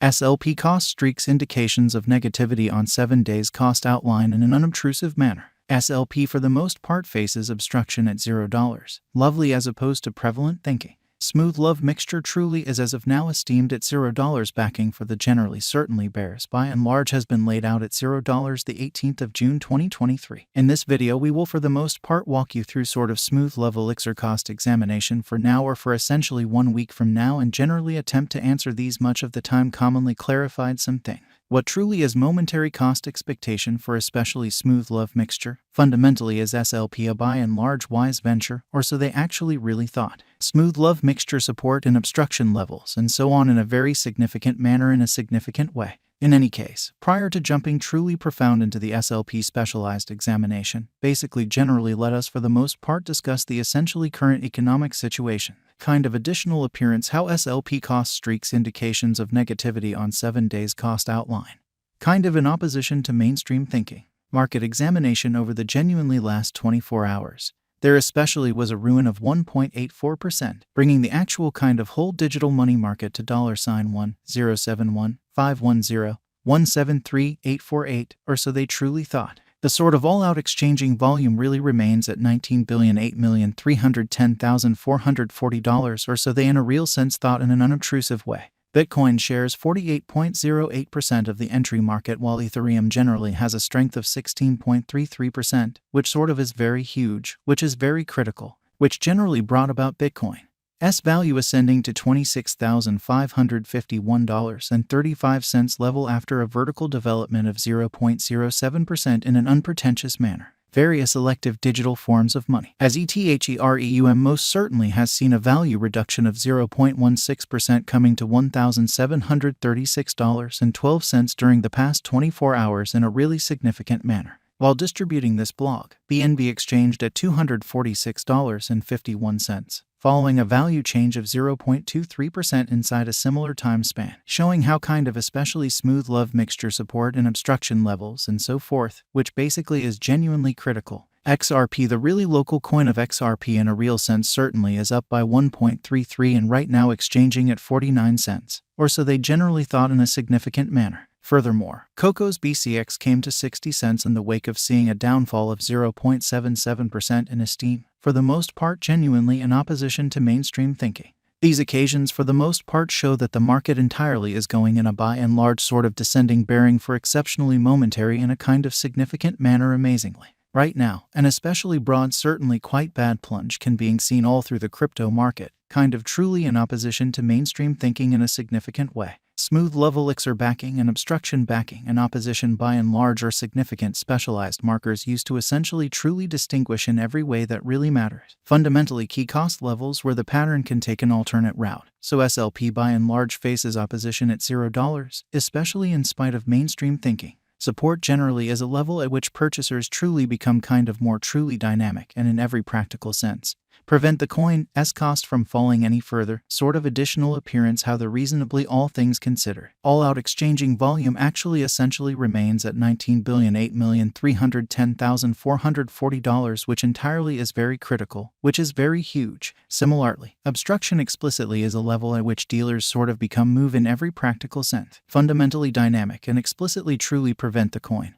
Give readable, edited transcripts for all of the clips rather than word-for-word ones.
SLP cost streaks indications of negativity on 7 days cost outline in an unobtrusive manner. SLP for the most part faces obstruction at $0. Lovely as opposed to prevalent thinking. Smooth love mixture truly is as of now esteemed at $0. Backing for the generally certainly bears by and large has been laid out at $0 the 18th of June 2023. In this video we will for the most part walk you through sort of smooth love elixir cost examination for now or for essentially 1 week from now and generally attempt to answer these much of the time commonly clarified something. What truly is momentary cost expectation for especially smooth love mixture? Fundamentally is SLP a by and large wise venture, or so they actually really thought. Smooth love mixture support and obstruction levels and so on in a very significant manner in a significant way. In any case, prior to jumping truly profound into the SLP specialized examination, basically generally let us for the most part discuss the essentially current economic situation. Kind of additional appearance how SLP cost streaks indications of negativity on 7 days cost outline. Kind of in opposition to mainstream thinking. Market examination over the genuinely last 24 hours. There especially was a ruin of 1.84%, bringing the actual kind of whole digital money market to $1,071,510,173,848, or so they truly thought. The sort of all-out exchanging volume really remains at $19,008,310,440, or so they in a real sense thought in an unobtrusive way. Bitcoin shares 48.08% of the entry market while Ethereum generally has a strength of 16.33%, which sort of is very huge, which is very critical, which generally brought about Bitcoin's value ascending to $26,551.35 level after a vertical development of 0.07% in an unpretentious manner. Various elective digital forms of money. As Ethereum most certainly has seen a value reduction of 0.16% coming to $1,736.12 during the past 24 hours in a really significant manner. While distributing this blog, BNB exchanged at $246.51. Following a value change of 0.23% inside a similar time span, showing how kind of especially smooth love mixture support and obstruction levels and so forth, which basically is genuinely critical. XRP, the really local coin of XRP in a real sense certainly is up by 1.33 and right now exchanging at 49 cents, or so they generally thought in a significant manner. Furthermore, Coco's BCX came to 60 cents in the wake of seeing a downfall of 0.77% in esteem, for the most part genuinely in opposition to mainstream thinking. These occasions for the most part show that the market entirely is going in a by and large sort of descending bearing for exceptionally momentary in a kind of significant manner amazingly. Right now, an especially broad certainly quite bad plunge can being seen all through the crypto market, kind of truly in opposition to mainstream thinking in a significant way. Smooth love elixir backing and obstruction backing and opposition by and large are significant specialized markers used to essentially truly distinguish in every way that really matters. Fundamentally key cost levels where the pattern can take an alternate route. So SLP by and large faces opposition at $0, especially in spite of mainstream thinking. Support generally is a level at which purchasers truly become kind of more truly dynamic and in every practical sense. Prevent the coin's cost from falling any further, sort of additional appearance how the reasonably all things considered. All-out exchanging volume actually essentially remains at $19,008,310,440, which entirely is very critical, which is very huge. Similarly, obstruction explicitly is a level at which dealers sort of become move in every practical sense. Fundamentally dynamic and explicitly truly prevent the coin's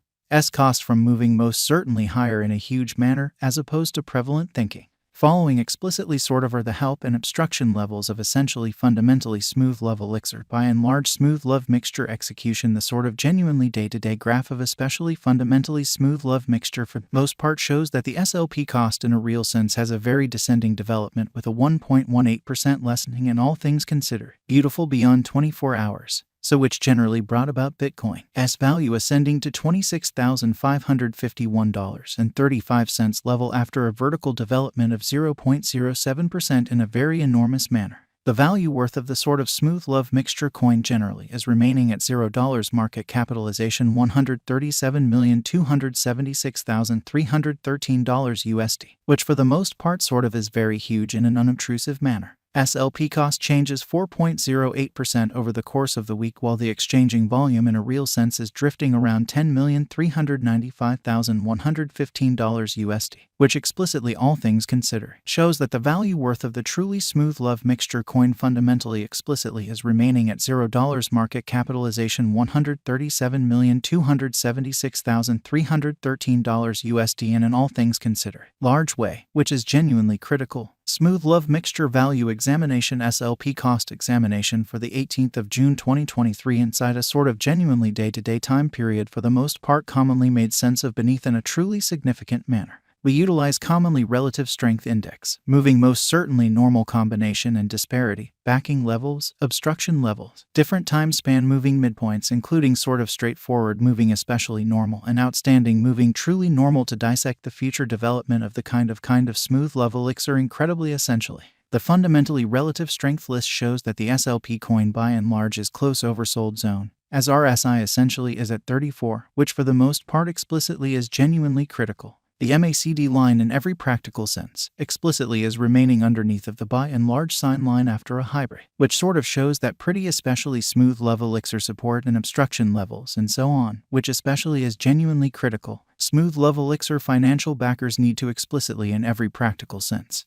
cost from moving most certainly higher in a huge manner as opposed to prevalent thinking. Following explicitly sort of are the help and obstruction levels of essentially fundamentally smooth love elixir by and large smooth love mixture execution. The sort of genuinely day-to-day graph of especially fundamentally smooth love mixture for the most part shows that the SLP cost in a real sense has a very descending development with a 1.18% lessening in all things considered. Beautiful beyond 24 hours. So which generally brought about Bitcoin's value ascending to $26,551.35 level after a vertical development of 0.07% in a very enormous manner. The value worth of the sort of smooth love mixture coin generally is remaining at $0 market capitalization $137,276,313 USD, which for the most part sort of is very huge in an unobtrusive manner. SLP cost changes 4.08% over the course of the week, while the exchanging volume in a real sense is drifting around $10,395,115 USD, which explicitly, all things considered, shows that the value worth of the truly smooth love mixture coin fundamentally explicitly is remaining at $0, market capitalization $137,276,313 USD in an all things considered large way, which is genuinely critical. Smooth Love Mixture Value Examination SLP Cost Examination for the 18th of June 2023 inside a sort of genuinely day-to-day time period, for the most part commonly made sense of beneath in a truly significant manner. We utilize commonly relative strength index, moving most certainly normal combination and disparity, backing levels, obstruction levels, different time span moving midpoints including sort of straightforward moving especially normal and outstanding moving truly normal to dissect the future development of the kind of smooth love elixir incredibly essentially. The fundamentally relative strength list shows that the SLP coin by and large is close oversold zone, as RSI essentially is at 34, which for the most part explicitly is genuinely critical. The MACD line in every practical sense explicitly is remaining underneath of the by and large sign line after a hybrid, which sort of shows that pretty especially smooth love elixir support and obstruction levels and so on, which especially is genuinely critical. Smooth love elixir financial backers need to explicitly in every practical sense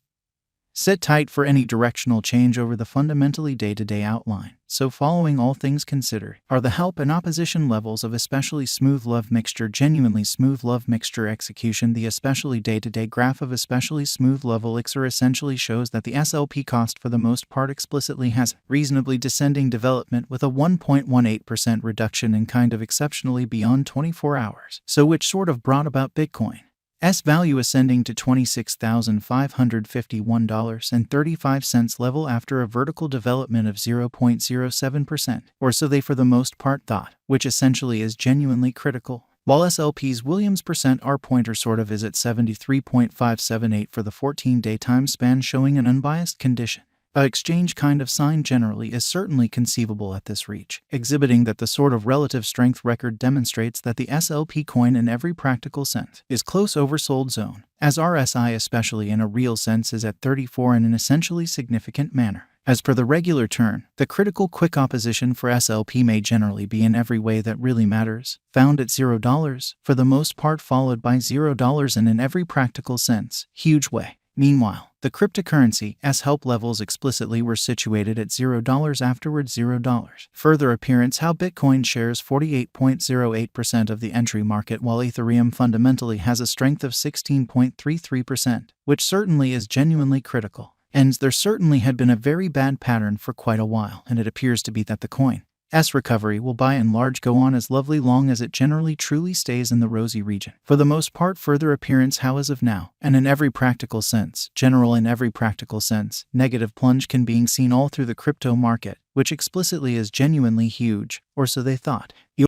sit tight for any directional change over the fundamentally day-to-day outline. So following all things considered are the help and opposition levels of especially smooth love mixture genuinely smooth love mixture execution. The especially day-to-day graph of especially smooth love elixir essentially shows that the SLP cost for the most part explicitly has reasonably descending development with a 1.18% reduction in kind of exceptionally beyond 24 hours. So which sort of brought about Bitcoin's value ascending to $26,551.35 level after a vertical development of 0.07%, or so they for the most part thought, which essentially is genuinely critical. While SLP's Williams % R pointer sort of is at 73.578 for the 14-day time span, showing an unbiased condition. A exchange kind of sign generally is certainly conceivable at this reach, exhibiting that the sort of relative strength record demonstrates that the SLP coin in every practical sense is close oversold zone, as RSI especially in a real sense is at 34 in an essentially significant manner. As per the regular turn, the critical quick opposition for SLP may generally be in every way that really matters, found at $0, for the most part followed by $0 and in every practical sense, huge way. Meanwhile, the cryptocurrency's help levels explicitly were situated at $0 afterwards $0. Further appearance how Bitcoin shares 48.08% of the entry market while Ethereum fundamentally has a strength of 16.33%, which certainly is genuinely critical. And there certainly had been a very bad pattern for quite a while, and it appears to be that the coin's recovery will by and large go on as lovely long as it generally truly stays in the rosy region. For the most part further appearance how as of now, and in every practical sense, general in every practical sense, negative plunge can being seen all through the crypto market, which explicitly is genuinely huge, or so they thought.